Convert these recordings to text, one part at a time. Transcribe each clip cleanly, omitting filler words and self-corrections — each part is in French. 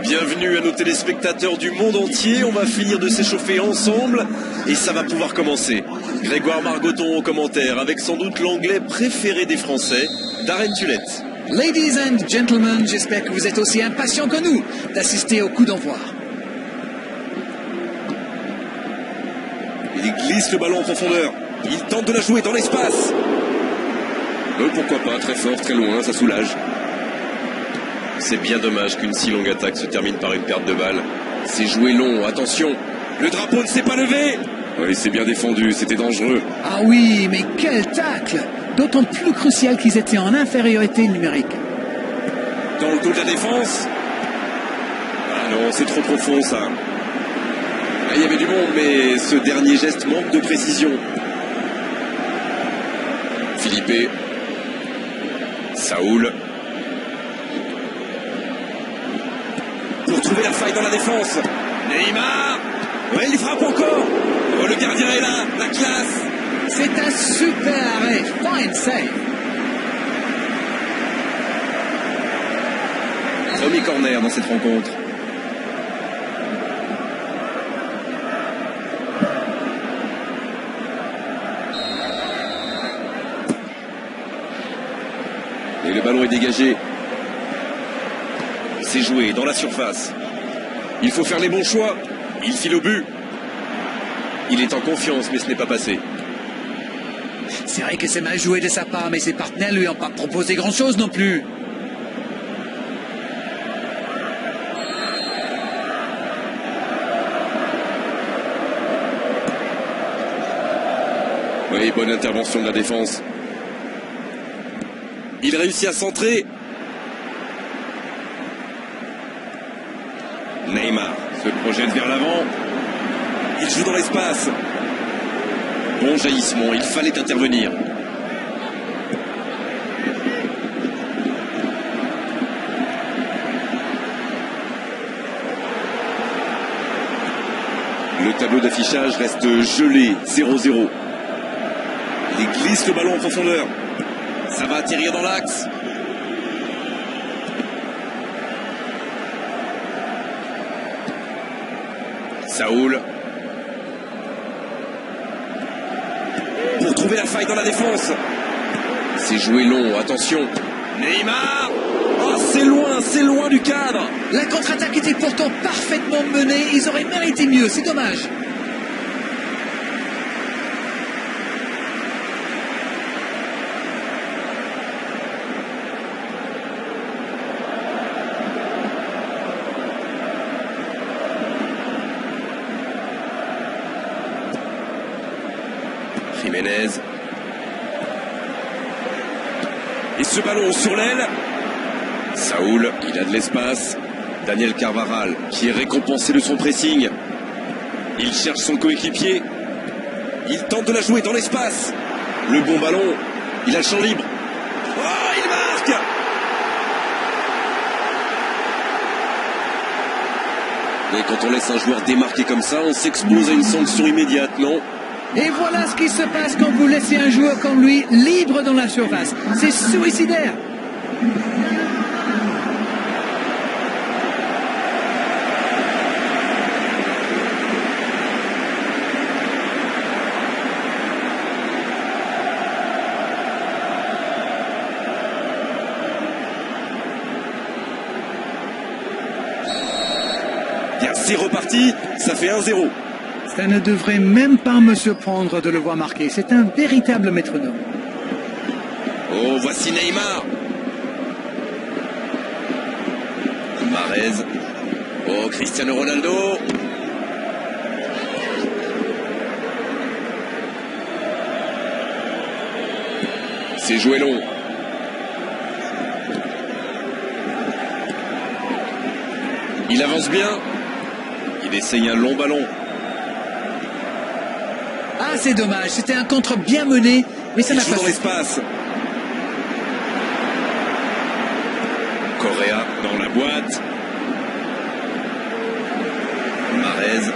Bienvenue à nos téléspectateurs du monde entier. On va finir de s'échauffer ensemble et ça va pouvoir commencer. Grégoire Margoton au commentaire avec sans doute l'anglais préféré des Français, Darren Tulette. Ladies and gentlemen, j'espère que vous êtes aussi impatients que nous d'assister au coup d'envoi. Il glisse le ballon en profondeur. Il tente de la jouer dans l'espace. Pourquoi pas, très fort, très loin, ça soulage. C'est bien dommage qu'une si longue attaque se termine par une perte de balle. C'est joué long, attention. Le drapeau ne s'est pas levé. Oui, c'est bien défendu, c'était dangereux. Ah oui, mais quel tacle! D'autant plus crucial qu'ils étaient en infériorité numérique. Dans le dos de la défense. Ah non, c'est trop profond ça. Ah, il y avait du monde, mais ce dernier geste manque de précision. Philippe. Saoul. Pour trouver la faille dans la défense. Neymar. Ouais, il frappe encore. Oh, le gardien est là, la classe. C'est un super arrêt. Fine save. Premier corner dans cette rencontre. Et le ballon est dégagé. C'est joué dans la surface. Il faut faire les bons choix. Il file au but. Il est en confiance, mais ce n'est pas passé. C'est vrai que c'est mal joué de sa part, mais ses partenaires lui ont pas proposé grand-chose non plus. Oui, bonne intervention de la défense. Il réussit à centrer. Neymar se projette vers l'avant. Il joue dans l'espace. Bon jaillissement, il fallait intervenir. Le tableau d'affichage reste gelé, 0-0. Il glisse le ballon en profondeur. Ça va atterrir dans l'axe. Saoul. Pour trouver la faille dans la défense. C'est joué long, attention. Neymar. Oh, c'est loin du cadre. La contre-attaque était pourtant parfaitement menée. Ils auraient mérité mieux, c'est dommage. Jiménez. Et ce ballon sur l'aile. Saoul, il a de l'espace. Daniel Carvajal, qui est récompensé de son pressing. Il cherche son coéquipier. Il tente de la jouer dans l'espace. Le bon ballon. Il a le champ libre. Oh, il marque! Et quand on laisse un joueur démarquer comme ça, on s'expose à une sanction immédiate, non? Et voilà ce qui se passe quand vous laissez un joueur comme lui libre dans la surface. C'est suicidaire. Bien, c'est reparti, ça fait 1-0. Ça ne devrait même pas me surprendre de le voir marquer. C'est un véritable métronome. Oh, voici Neymar. Marez. Oh, Cristiano Ronaldo. C'est joué long. Il avance bien. Il essaye un long ballon. Ah, c'est dommage. C'était un contre bien mené, mais ça n'a pas dans fait. l'espace. Correa dans la boîte. Marez.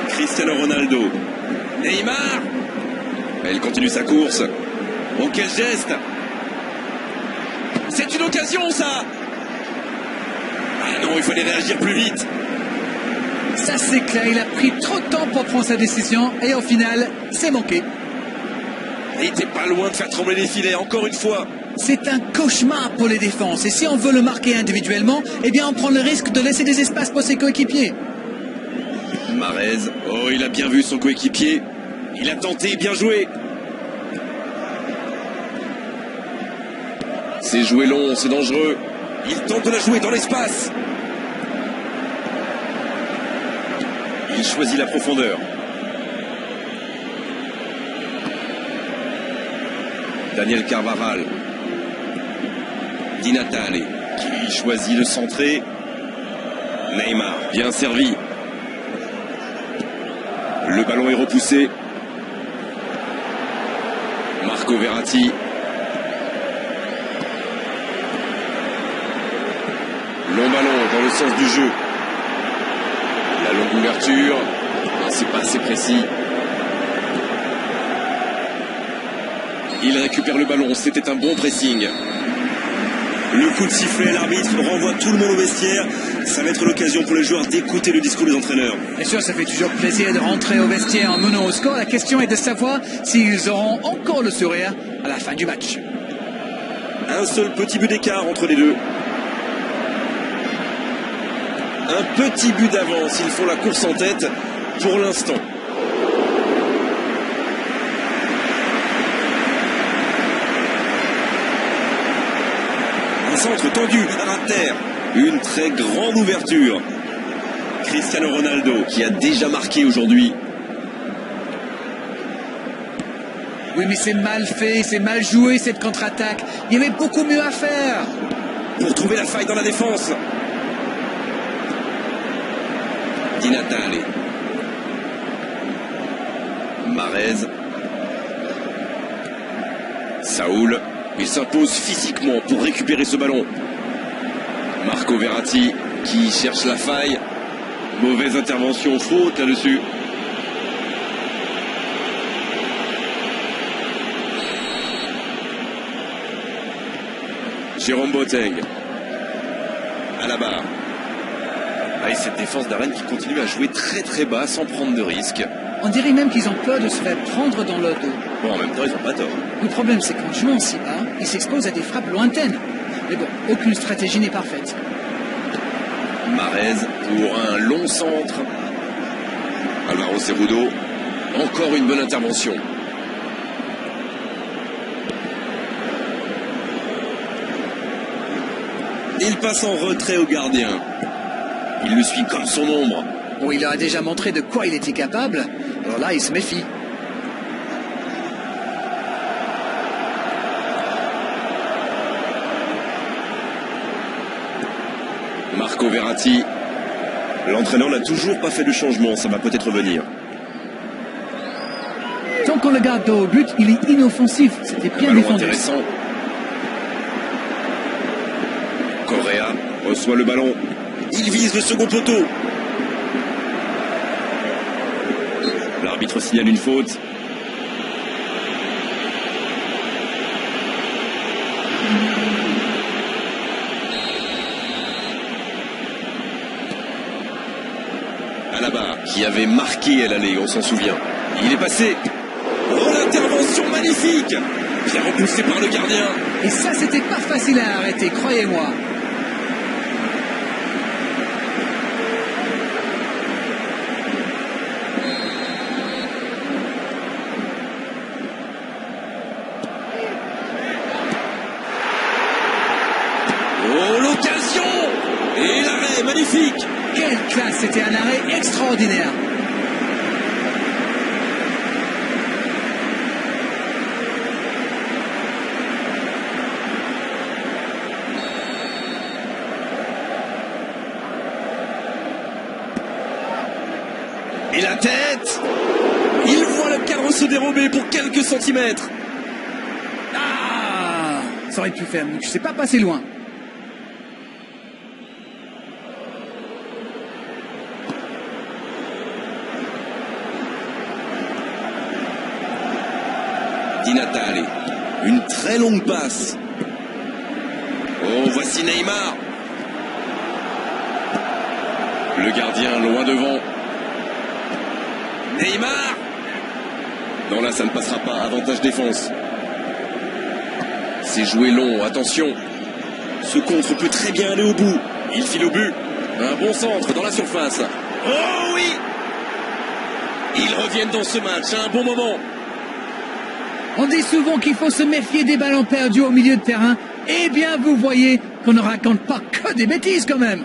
Cristiano Ronaldo. Neymar. Il continue sa course. Oh, quel geste! C'est une occasion, ça. Ah non, il fallait réagir plus vite. Ça c'est clair, il a pris trop de temps pour prendre sa décision et au final, c'est manqué. Il était pas loin de faire trembler les filets, encore une fois. C'est un cauchemar pour les défenses et si on veut le marquer individuellement, eh bien on prend le risque de laisser des espaces pour ses coéquipiers. Mahrez, oh il a bien vu son coéquipier. Il a tenté, bien joué. C'est joué long, c'est dangereux. Il tente de la jouer dans l'espace. Il choisit la profondeur. Daniel Carvajal. Di Natale qui choisit de centrer. Neymar, bien servi. Le ballon est repoussé. Marco Verratti. Long ballon dans le sens du jeu. La longue ouverture. Non, c'est pas assez précis. Il récupère le ballon. C'était un bon pressing. Le coup de sifflet, l'arbitre renvoie tout le monde au vestiaire. Ça va être l'occasion pour les joueurs d'écouter le discours des entraîneurs. Bien sûr, ça fait toujours plaisir de rentrer au vestiaire en menant au score. La question est de savoir s'ils auront encore le sourire à la fin du match. Un seul petit but d'écart entre les deux. Un petit but d'avance. Ils font la course en tête pour l'instant. Un centre tendu, à terre. Une très grande ouverture. Cristiano Ronaldo. Qui a déjà marqué aujourd'hui. Oui, mais c'est mal fait, c'est mal joué cette contre-attaque. Il y avait beaucoup mieux à faire. Pour trouver la faille dans la défense. Di Natale. Mahrez. Saúl. Il s'impose physiquement pour récupérer ce ballon. Marco Verratti qui cherche la faille. Mauvaise intervention, faute là-dessus. Jérôme Boateng. À la barre. Ah, et cette défense d'Arène qui continue à jouer très très bas sans prendre de risques. On dirait même qu'ils ont peur de se faire prendre dans leur dos. Bon, en même temps, ils n'ont pas tort. Le problème, c'est qu'en jouant si bas, ils s'exposent à des frappes lointaines. Mais bon, aucune stratégie n'est parfaite. Mahrez pour un long centre. Alvaro Cerudo. Encore une bonne intervention. Il passe en retrait au gardien. Il le suit comme son ombre. Bon, il leur a déjà montré de quoi il était capable. Alors là, il se méfie. Marco Verratti. L'entraîneur n'a toujours pas fait de changement, ça va peut-être venir. Tant qu'on le garde dos au but, il est inoffensif. C'était bien défendu. Intéressant. Correa reçoit le ballon. Il vise le second poteau. L'arbitre signale une faute. Alaba qui avait marqué à l'aller, on s'en souvient. Il est passé. Oh, l'intervention magnifique. Bien repoussé par le gardien. Et ça, c'était pas facile à arrêter, croyez-moi. Oh, l'occasion. Et l'arrêt, magnifique. Quelle classe, c'était un arrêt extraordinaire. Et la tête. Il voit le cadre se dérober pour quelques centimètres. Ah, ça aurait pu faire, mais je sais pas passer loin. Di Natale. Une très longue passe. Voici Neymar. Le gardien loin devant. Neymar. Non, là ça ne passera pas, avantage défense. C'est joué long, attention. Ce contre peut très bien aller au bout. Il file au but. Un bon centre dans la surface. Oh oui! Ils reviennent dans ce match à un bon moment. On dit souvent qu'il faut se méfier des ballons perdus au milieu de terrain. Eh bien, vous voyez qu'on ne raconte pas que des bêtises quand même.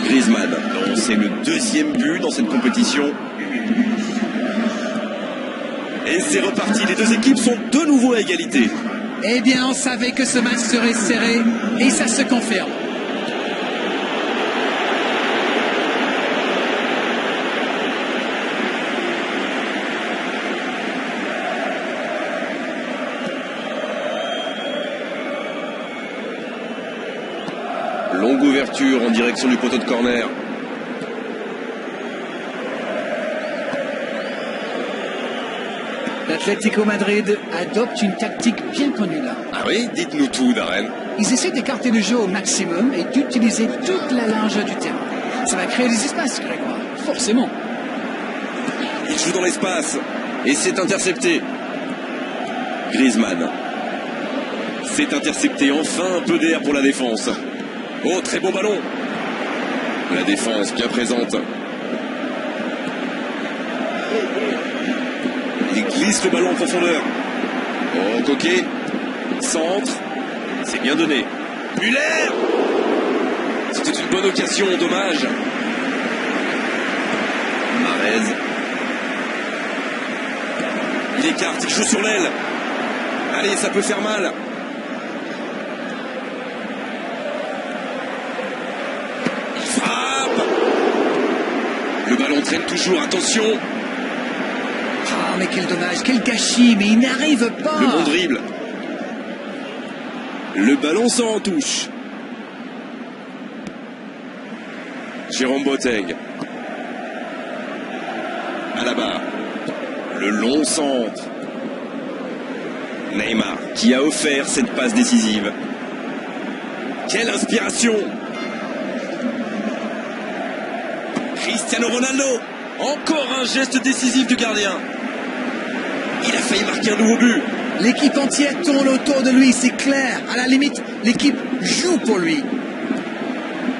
Griezmann, non, c'est le deuxième but dans cette compétition. Et c'est reparti, les deux équipes sont de nouveau à égalité. Eh bien, on savait que ce match serait serré et ça se confirme. Longue ouverture en direction du poteau de corner. L'Atlético Madrid adopte une tactique bien connue là. Ah oui, dites-nous tout, Darren. Ils essaient d'écarter le jeu au maximum et d'utiliser toute la largeur du terrain. Ça va créer des espaces, Grégoire, forcément. Il joue dans l'espace et c'est intercepté. Griezmann. C'est intercepté, enfin un peu d'air pour la défense. Oh, très beau ballon. La défense bien présente. Il glisse le ballon en profondeur. Oh, Coquet. Centre. C'est bien donné. Müller. C'était une bonne occasion, dommage. Marez. Il écarte, il joue sur l'aile. Allez, ça peut faire mal. Il frappe. Le ballon traîne toujours, attention. Ah, mais quel dommage, quel gâchis, mais il n'arrive pas. Le bon dribble. Le ballon sort en touche. Jérôme Boateng. À la barre. Le long centre. Neymar qui a offert cette passe décisive. Quelle inspiration! Cristiano Ronaldo. Encore un geste décisif du gardien. Il a failli marquer un nouveau but. L'équipe entière tourne autour de lui, c'est clair. À la limite, l'équipe joue pour lui.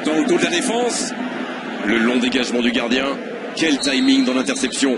Dans le dos de la défense. Le long dégagement du gardien. Quel timing dans l'interception.